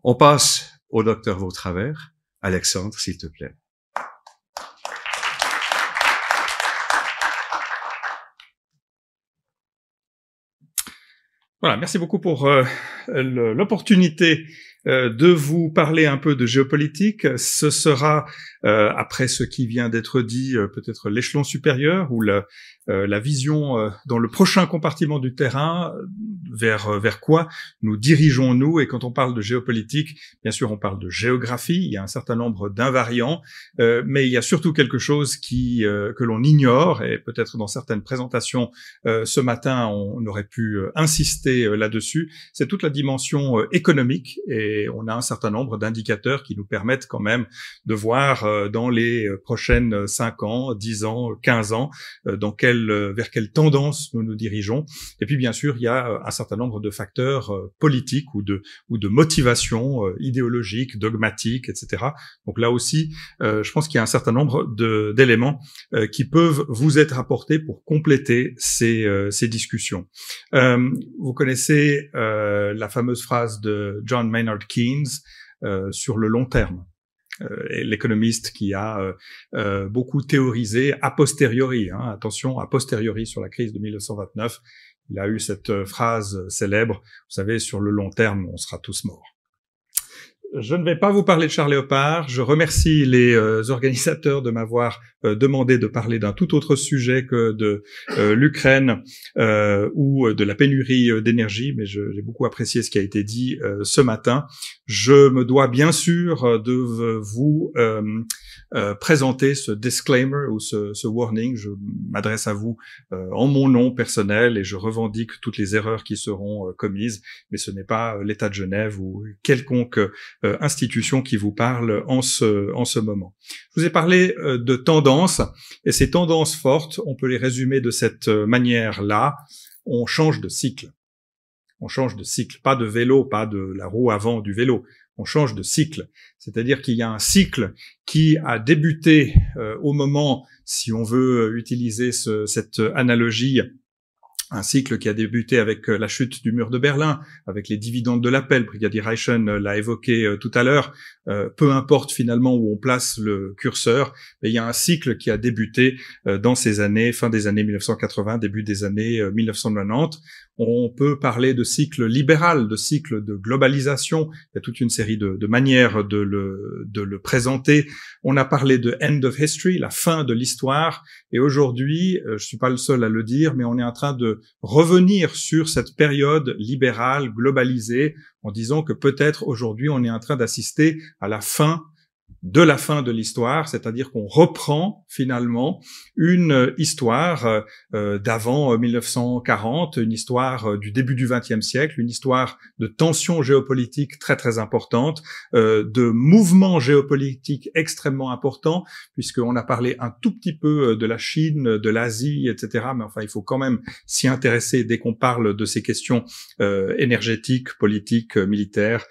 On passe au docteur Vautravers. Alexandre, s'il te plaît. Voilà, merci beaucoup pour l'opportunité de vous parler un peu de géopolitique. Ce sera, après ce qui vient d'être dit, peut-être l'échelon supérieur ou la vision dans le prochain compartiment du terrain, vers quoi nous dirigeons-nous. Et quand on parle de géopolitique, bien sûr, on parle de géographie. Il y a un certain nombre d'invariants, mais il y a surtout quelque chose que l'on ignore, et peut-être dans certaines présentations ce matin, on aurait pu insister là-dessus. C'est toute la dimension économique, et on a un certain nombre d'indicateurs qui nous permettent quand même de voir dans les prochaines 5 ans, 10 ans, 15 ans, vers quelle tendance nous nous dirigeons. Et puis bien sûr, il y a un certain nombre de facteurs politiques ou de motivation idéologique, dogmatique, etc. Donc là aussi, je pense qu'il y a un certain nombre d'éléments qui peuvent vous être apportés pour compléter ces discussions. Vous connaissez la fameuse phrase de John Maynard Keynes sur le long terme. L'économiste qui a beaucoup théorisé a posteriori, attention, a posteriori sur la crise de 1929. Il a eu cette phrase célèbre, vous savez, sur le long terme, on sera tous morts. Je ne vais pas vous parler de Charles Léopard. Je remercie les organisateurs de m'avoir demandé de parler d'un tout autre sujet que de l'Ukraine ou de la pénurie d'énergie, mais j'ai beaucoup apprécié ce qui a été dit ce matin. Je me dois bien sûr de vous présenter ce disclaimer ou ce warning. Je m'adresse à vous en mon nom personnel et je revendique toutes les erreurs qui seront commises, mais ce n'est pas l'État de Genève ou quelconque institution qui vous parle en ce moment. Je vous ai parlé de tendances, et ces tendances fortes, on peut les résumer de cette manière-là. On change de cycle. On change de cycle, pas de vélo, pas de la roue avant du vélo. On change de cycle. C'est-à-dire qu'il y a un cycle qui a débuté au moment, si on veut utiliser cette analogie, un cycle qui a débuté avec la chute du mur de Berlin, avec les dividendes de l'appel. Brigadier Reichen l'a évoqué tout à l'heure. Peu importe finalement où on place le curseur, mais il y a un cycle qui a débuté dans ces années, fin des années 1980, début des années 1990. On peut parler de cycle libéral, de cycle de globalisation. Il y a toute une série de manières de le présenter. On a parlé de end of history, la fin de l'histoire. Et aujourd'hui, je suis pas le seul à le dire, mais on est en train de revenir sur cette période libérale, globalisée, en disant que peut-être aujourd'hui on est en train d'assister à la fin de l'histoire, c'est-à-dire qu'on reprend finalement une histoire d'avant 1940, une histoire du début du XXe siècle, une histoire de tensions géopolitiques très très importantes, de mouvements géopolitiques extrêmement importants, puisqu'on a parlé un tout petit peu de la Chine, de l'Asie, etc. Mais enfin, il faut quand même s'y intéresser dès qu'on parle de ces questions énergétiques, politiques, militaires,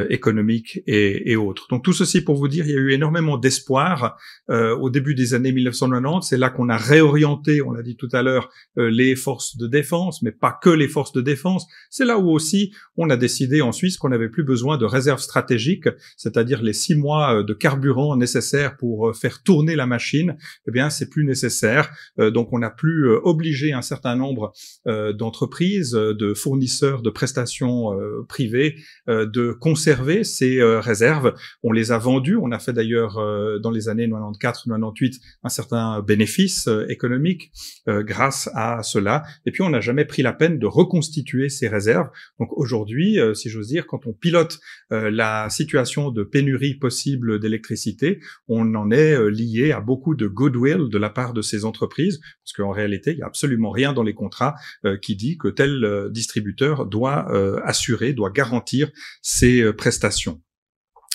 économiques et autres. Donc tout ceci pour vous dire, il y a eu énormément d'espoir au début des années 1990. C'est là qu'on a réorienté, on l'a dit tout à l'heure, les forces de défense, mais pas que les forces de défense. C'est là où aussi on a décidé en Suisse qu'on n'avait plus besoin de réserves stratégiques, c'est-à-dire les 6 mois de carburant nécessaires pour faire tourner la machine. Eh bien, c'est plus nécessaire. Donc on n'a plus obligé un certain nombre d'entreprises, de fournisseurs de prestations privées de conserver ces réserves. On les a vendues. On a fait d'ailleurs dans les années 94-98 un certain bénéfice économique grâce à cela. Et puis on n'a jamais pris la peine de reconstituer ces réserves. Donc aujourd'hui, si j'ose dire, quand on pilote la situation de pénurie possible d'électricité, on en est lié à beaucoup de goodwill de la part de ces entreprises, parce qu'en réalité, il n'y a absolument rien dans les contrats qui dit que tel distributeur doit assurer, doit garantir ces prestations.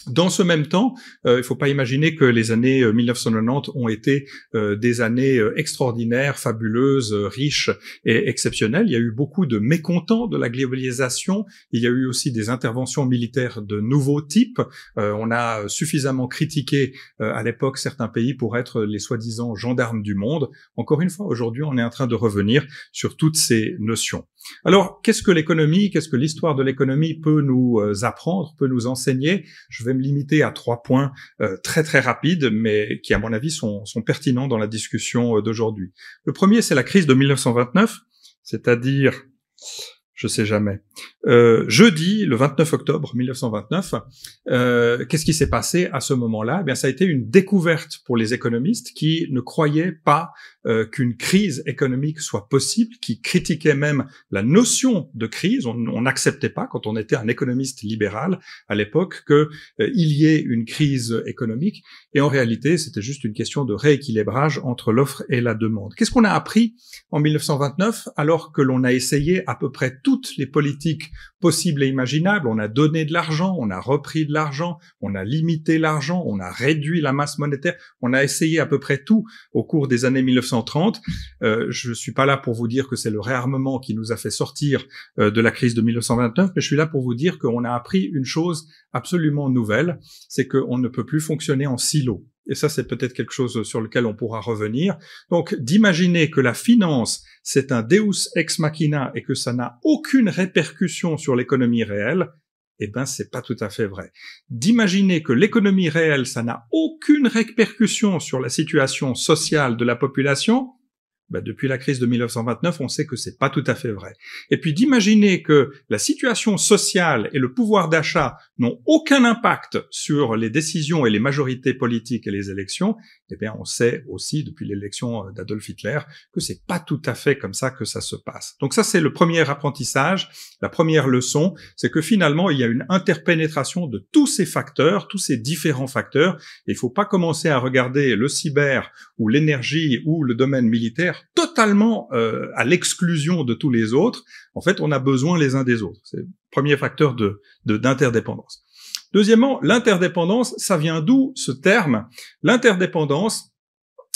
Dans ce même temps, il ne faut pas imaginer que les années 1990 ont été des années extraordinaires, fabuleuses, riches et exceptionnelles. Il y a eu beaucoup de mécontents de la globalisation. Il y a eu aussi des interventions militaires de nouveaux types. On a suffisamment critiqué à l'époque certains pays pour être les soi-disant gendarmes du monde. Encore une fois, aujourd'hui, on est en train de revenir sur toutes ces notions. Alors, qu'est-ce que l'économie, qu'est-ce que l'histoire de l'économie peut nous apprendre, peut nous enseigner? Je vais me limiter à 3 points très très rapides, mais qui, à mon avis, sont pertinents dans la discussion d'aujourd'hui. Le premier, c'est la crise de 1929, c'est-à-dire, je sais jamais, jeudi, le 29 octobre 1929, qu'est-ce qui s'est passé à ce moment-là? Eh bien, ça a été une découverte pour les économistes qui ne croyaient pas qu'une crise économique soit possible, qui critiquaient même la notion de crise. On n'acceptait pas, quand on était un économiste libéral à l'époque, qu'il y ait une crise économique. Et en réalité, c'était juste une question de rééquilibrage entre l'offre et la demande. Qu'est-ce qu'on a appris en 1929 alors que l'on a essayé à peu près toutes les politiques possibles et imaginables? On a donné de l'argent, on a repris de l'argent, on a limité l'argent, on a réduit la masse monétaire, on a essayé à peu près tout au cours des années 1930. Je suis pas là pour vous dire que c'est le réarmement qui nous a fait sortir de la crise de 1929, mais je suis là pour vous dire qu'on a appris une chose absolument nouvelle, c'est qu'on ne peut plus fonctionner en silo. Et ça, c'est peut-être quelque chose sur lequel on pourra revenir. Donc, d'imaginer que la finance, c'est un deus ex machina et que ça n'a aucune répercussion sur l'économie réelle, eh ben, c'est pas tout à fait vrai. D'imaginer que l'économie réelle, ça n'a aucune répercussion sur la situation sociale de la population, ben, depuis la crise de 1929, on sait que c'est pas tout à fait vrai. Et puis d'imaginer que la situation sociale et le pouvoir d'achat n'ont aucun impact sur les décisions et les majorités politiques et les élections, eh bien, on sait aussi depuis l'élection d'Adolf Hitler que c'est pas tout à fait comme ça que ça se passe. Donc ça, c'est le premier apprentissage, la première leçon, c'est que finalement, il y a une interpénétration de tous ces facteurs, tous ces différents facteurs. Et il faut pas commencer à regarder le cyber ou l'énergie ou le domaine militaire totalement à l'exclusion de tous les autres. En fait, on a besoin les uns des autres. C'est le premier facteur d'interdépendance. Deuxièmement, l'interdépendance, ça vient d'où ce terme? L'interdépendance,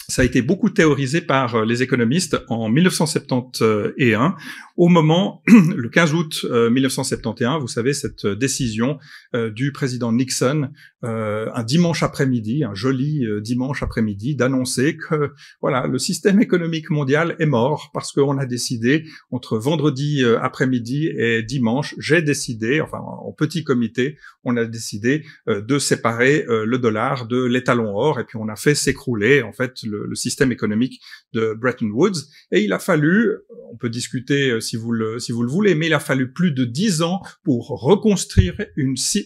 ça a été beaucoup théorisé par les économistes en 1971, au moment, le 15 août 1971, vous savez, cette décision du président Nixon, un dimanche après-midi, un joli dimanche après-midi, d'annoncer que voilà, le système économique mondial est mort parce qu'on a décidé, entre vendredi après-midi et dimanche, j'ai décidé, enfin en petit comité, on a décidé de séparer le dollar de l'étalon or, et puis on a fait s'écrouler en fait le système économique de Bretton Woods. Et il a fallu, on peut discuter si vous le voulez, mais il a fallu plus de 10 ans pour reconstruire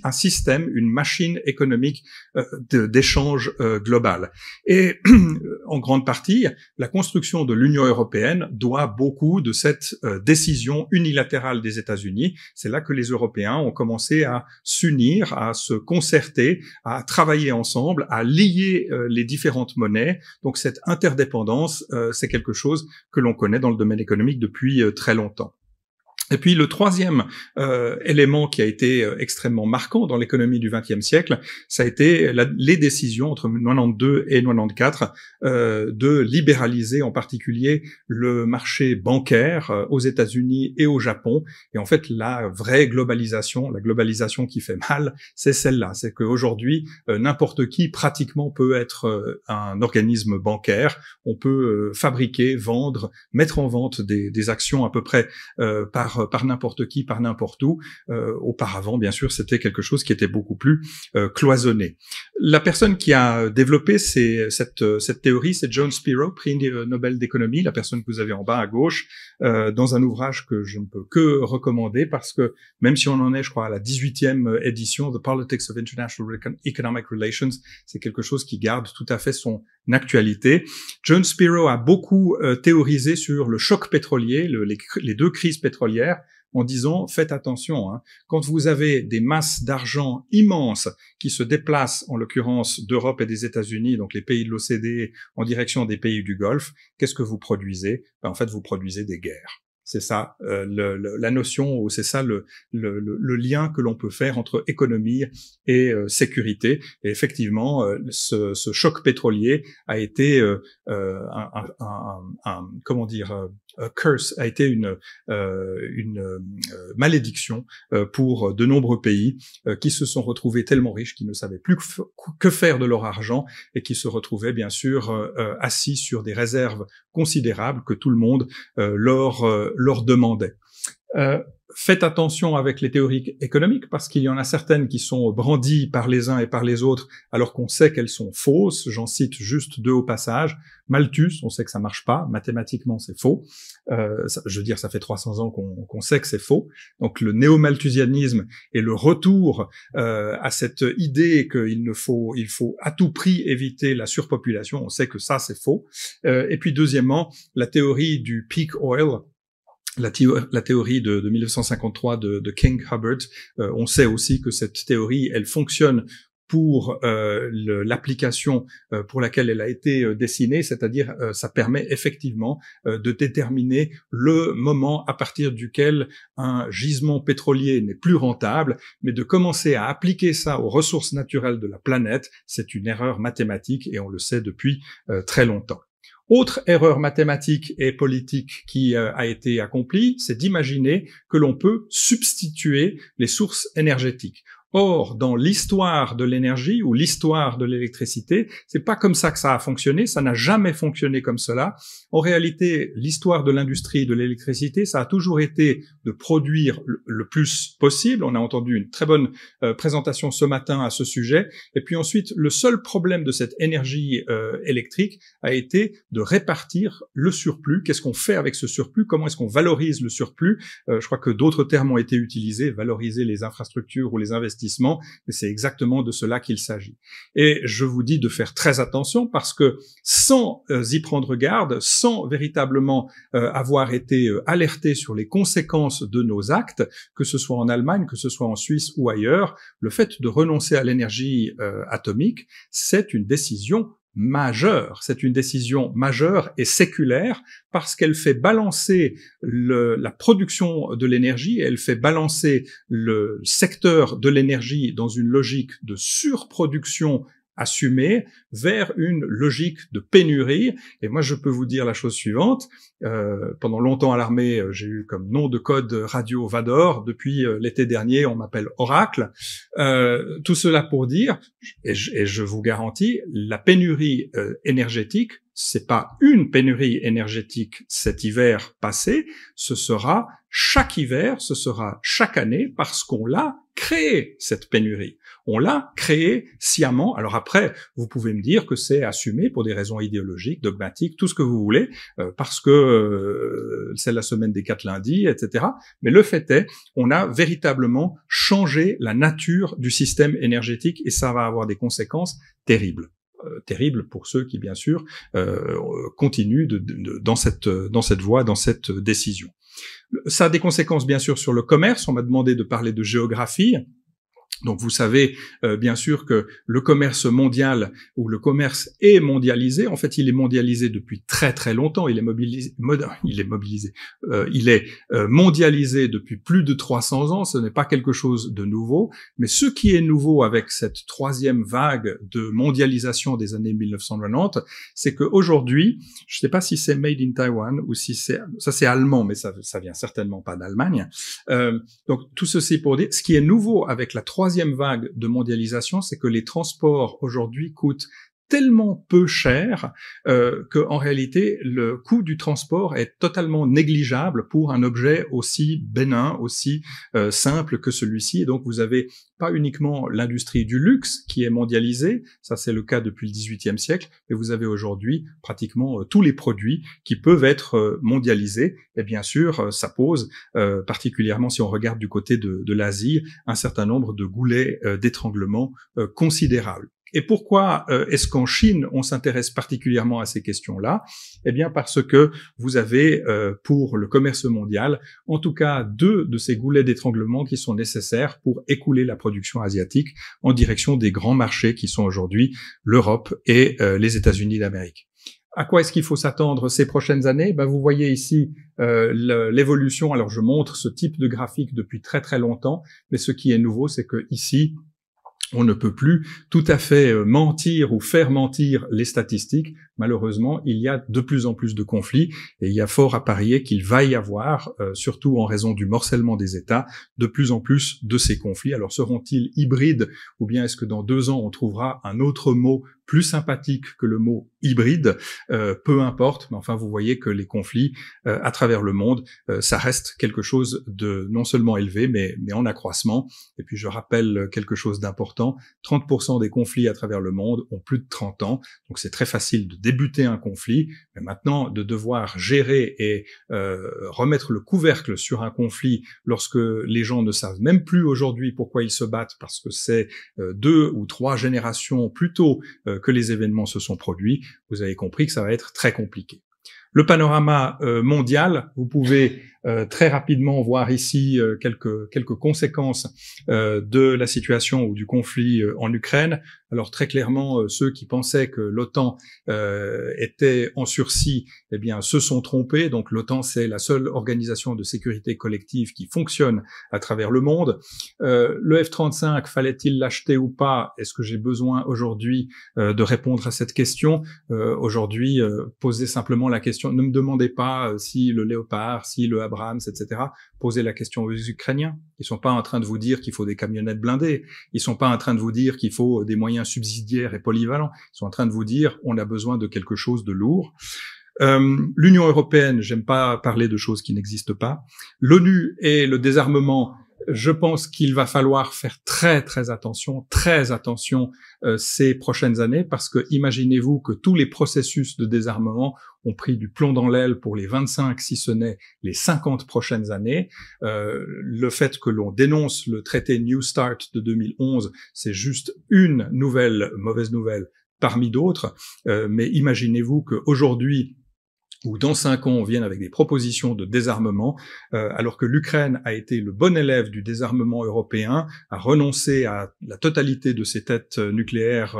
un système, une machine économique d'échange global. Et en grande partie, la construction de l'Union européenne doit beaucoup de cette décision unilatérale des États-Unis. C'est là que les Européens ont commencé à s'unir, à se concerter, à travailler ensemble, à lier les différentes monnaies. Donc cette interdépendance, c'est quelque chose que l'on connaît dans le domaine économique depuis très longtemps. Et puis le troisième élément qui a été extrêmement marquant dans l'économie du XXe siècle, ça a été les décisions entre 92 et 94 de libéraliser en particulier le marché bancaire aux États-Unis et au Japon. Et en fait, la vraie globalisation, la globalisation qui fait mal, c'est celle-là. C'est qu'aujourd'hui, n'importe qui pratiquement peut être un organisme bancaire. On peut fabriquer, vendre, mettre en vente des actions à peu près par n'importe qui, par n'importe où. Auparavant, bien sûr, c'était quelque chose qui était beaucoup plus cloisonné. La personne qui a développé cette théorie, c'est John Spiro, prix Nobel d'économie, la personne que vous avez en bas à gauche, dans un ouvrage que je ne peux que recommander parce que même si on en est, je crois, à la 18e édition, The Politics of International Economic Relations, c'est quelque chose qui garde tout à fait son actualité. John Spiro a beaucoup théorisé sur le choc pétrolier, les deux crises pétrolières, en disant, faites attention, hein, quand vous avez des masses d'argent immenses qui se déplacent, en l'occurrence d'Europe et des États-Unis, donc les pays de l'OCDE, en direction des pays du Golfe, qu'est-ce que vous produisez? Ben, en fait, vous produisez des guerres. C'est ça la notion, ou c'est ça le lien que l'on peut faire entre économie et sécurité. Et effectivement, ce choc pétrolier a été comment dire, curse, a été une malédiction pour de nombreux pays qui se sont retrouvés tellement riches qu'ils ne savaient plus que faire de leur argent et qui se retrouvaient bien sûr assis sur des réserves considérables que tout le monde leur demandait. Faites attention avec les théories économiques parce qu'il y en a certaines qui sont brandies par les uns et par les autres alors qu'on sait qu'elles sont fausses. J'en cite juste 2 au passage. Malthus, on sait que ça marche pas. Mathématiquement, c'est faux. Je veux dire, ça fait 300 ans qu'on sait que c'est faux. Donc le néo-malthusianisme et le retour à cette idée qu'il faut à tout prix éviter la surpopulation, on sait que ça, c'est faux. Et puis deuxièmement, la théorie du peak oil, la théorie de 1953 de King Hubbard, on sait aussi que cette théorie, elle fonctionne pour l'application pour laquelle elle a été dessinée, c'est-à-dire ça permet effectivement de déterminer le moment à partir duquel un gisement pétrolier n'est plus rentable, mais de commencer à appliquer ça aux ressources naturelles de la planète, c'est une erreur mathématique et on le sait depuis très longtemps. Autre erreur mathématique et politique qui a été accomplie, c'est d'imaginer que l'on peut substituer les sources énergétiques. Or, dans l'histoire de l'énergie ou l'histoire de l'électricité, c'est pas comme ça que ça a fonctionné, ça n'a jamais fonctionné comme cela. En réalité, l'histoire de l'industrie de l'électricité, ça a toujours été de produire le plus possible. On a entendu une très bonne présentation ce matin à ce sujet. Et puis ensuite, le seul problème de cette énergie électrique a été de répartir le surplus. Qu'est-ce qu'on fait avec ce surplus? Comment est-ce qu'on valorise le surplus? Je crois que d'autres termes ont été utilisés, valoriser les infrastructures ou les investissements, mais c'est exactement de cela qu'il s'agit. Et je vous dis de faire très attention parce que sans y prendre garde, sans véritablement avoir été alerté sur les conséquences de nos actes, que ce soit en Allemagne, que ce soit en Suisse ou ailleurs, le fait de renoncer à l'énergie atomique, c'est une décision majeure. C'est une décision majeure et séculaire parce qu'elle fait balancer la production de l'énergie, elle fait balancer le secteur de l'énergie dans une logique de surproduction assumée vers une logique de pénurie. Et moi, je peux vous dire la chose suivante. Pendant longtemps à l'armée, j'ai eu comme nom de code radio Vador. Depuis l'été dernier, on m'appelle Oracle. Tout cela pour dire, et je vous garantis, la pénurie énergétique, c'est pas une pénurie énergétique cet hiver passé, ce sera chaque hiver, ce sera chaque année parce qu'on l'a créé, cette pénurie. On l'a créé sciemment. Alors après, vous pouvez me dire que c'est assumé pour des raisons idéologiques, dogmatiques, tout ce que vous voulez, parce que c'est la semaine des 4 lundis, etc. Mais le fait est, on a véritablement changé la nature du système énergétique et ça va avoir des conséquences terribles. Terrible pour ceux qui, bien sûr, continuent dans cette voie, dans cette décision. Ça a des conséquences, bien sûr, sur le commerce. On m'a demandé de parler de géographie. Donc vous savez bien sûr que le commerce mondial ou le commerce est mondialisé. En fait, il est mondialisé depuis très très longtemps. Il est mondialisé depuis plus de 300 ans. Ce n'est pas quelque chose de nouveau. Mais ce qui est nouveau avec cette troisième vague de mondialisation des années 1990, c'est qu'aujourd'hui, je ne sais pas si c'est made in Taiwan ou si c'est allemand, mais ça vient certainement pas d'Allemagne. Donc tout ceci pour dire, ce qui est nouveau avec la troisième vague de mondialisation, c'est que les transports aujourd'hui coûtent tellement peu cher que en réalité le coût du transport est totalement négligeable pour un objet aussi bénin, aussi simple que celui-ci. Et donc vous avez pas uniquement l'industrie du luxe qui est mondialisée, ça c'est le cas depuis le XVIIIe siècle, mais vous avez aujourd'hui pratiquement tous les produits qui peuvent être mondialisés. Et bien sûr, ça pose, particulièrement si on regarde du côté de l'Asie, un certain nombre de goulets d'étranglement considérables. Et pourquoi est-ce qu'en Chine, on s'intéresse particulièrement à ces questions-là? Eh bien parce que vous avez, pour le commerce mondial, en tout cas 2 de ces goulets d'étranglement qui sont nécessaires pour écouler la production asiatique en direction des grands marchés qui sont aujourd'hui l'Europe et les États-Unis d'Amérique. À quoi est-ce qu'il faut s'attendre ces prochaines années? Vous voyez ici l'évolution. Alors je montre ce type de graphique depuis très très longtemps, mais ce qui est nouveau, c'est que ici, on ne peut plus tout à fait mentir ou faire mentir les statistiques. malheureusement, il y a de plus en plus de conflits et il y a fort à parier qu'il va y avoir, surtout en raison du morcellement des États, de plus en plus de ces conflits. Alors seront-ils hybrides ou bien est-ce que dans 2 ans on trouvera un autre mot plus sympathique que le mot hybride, peu importe, mais enfin vous voyez que les conflits à travers le monde, ça reste quelque chose de non seulement élevé, mais en accroissement. Et puis je rappelle quelque chose d'important, 30% des conflits à travers le monde ont plus de 30 ans, donc c'est très facile de débuter un conflit, mais maintenant de devoir gérer et remettre le couvercle sur un conflit lorsque les gens ne savent même plus aujourd'hui pourquoi ils se battent, parce que c'est 2 ou 3 générations plus tôt que les événements se sont produits, vous avez compris que ça va être très compliqué. Le panorama mondial, vous pouvez très rapidement voir ici quelques conséquences de la situation ou du conflit en Ukraine. Alors très clairement, ceux qui pensaient que l'OTAN était en sursis, eh bien, se sont trompés. Donc l'OTAN, c'est la seule organisation de sécurité collective qui fonctionne à travers le monde. Le F-35, fallait-il l'acheter ou pas? Est-ce que j'ai besoin aujourd'hui de répondre à cette question? Aujourd'hui, posez simplement la question. Ne me demandez pas si le Léopard, si le Abrams, etc. Posez la question aux Ukrainiens. Ils sont pas en train de vous dire qu'il faut des camionnettes blindées. Ils sont pas en train de vous dire qu'il faut des moyens subsidiaires et polyvalents. Ils sont en train de vous dire on a besoin de quelque chose de lourd. L'Union européenne, j'aime pas parler de choses qui n'existent pas. L'ONU et le désarmement, je pense qu'il va falloir faire très attention ces prochaines années, parce que imaginez-vous que tous les processus de désarmement ont pris du plomb dans l'aile pour les 25, si ce n'est les 50 prochaines années. Le fait que l'on dénonce le traité New Start de 2011, c'est juste une mauvaise nouvelle parmi d'autres, mais imaginez-vous qu'aujourd'hui, ou dans 5 ans, on vienne avec des propositions de désarmement, alors que l'Ukraine a été le bon élève du désarmement européen, a renoncé à la totalité de ses têtes nucléaires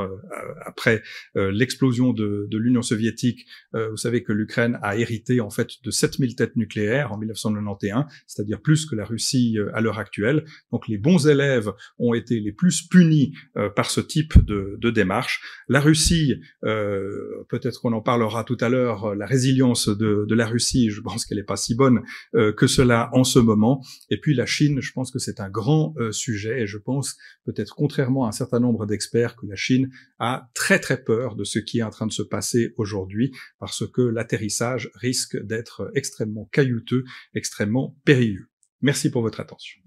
après l'explosion de l'Union soviétique. Vous savez que l'Ukraine a hérité en fait de 7000 têtes nucléaires en 1991, c'est-à-dire plus que la Russie à l'heure actuelle. Donc les bons élèves ont été les plus punis par ce type de démarche. La Russie, peut-être qu'on en parlera tout à l'heure, la résilience de la Russie, je pense qu'elle n'est pas si bonne que cela en ce moment. Et puis la Chine, je pense que c'est un grand sujet, et je pense, peut-être contrairement à un certain nombre d'experts, que la Chine a très peur de ce qui est en train de se passer aujourd'hui, parce que l'atterrissage risque d'être extrêmement caillouteux, extrêmement périlleux. Merci pour votre attention.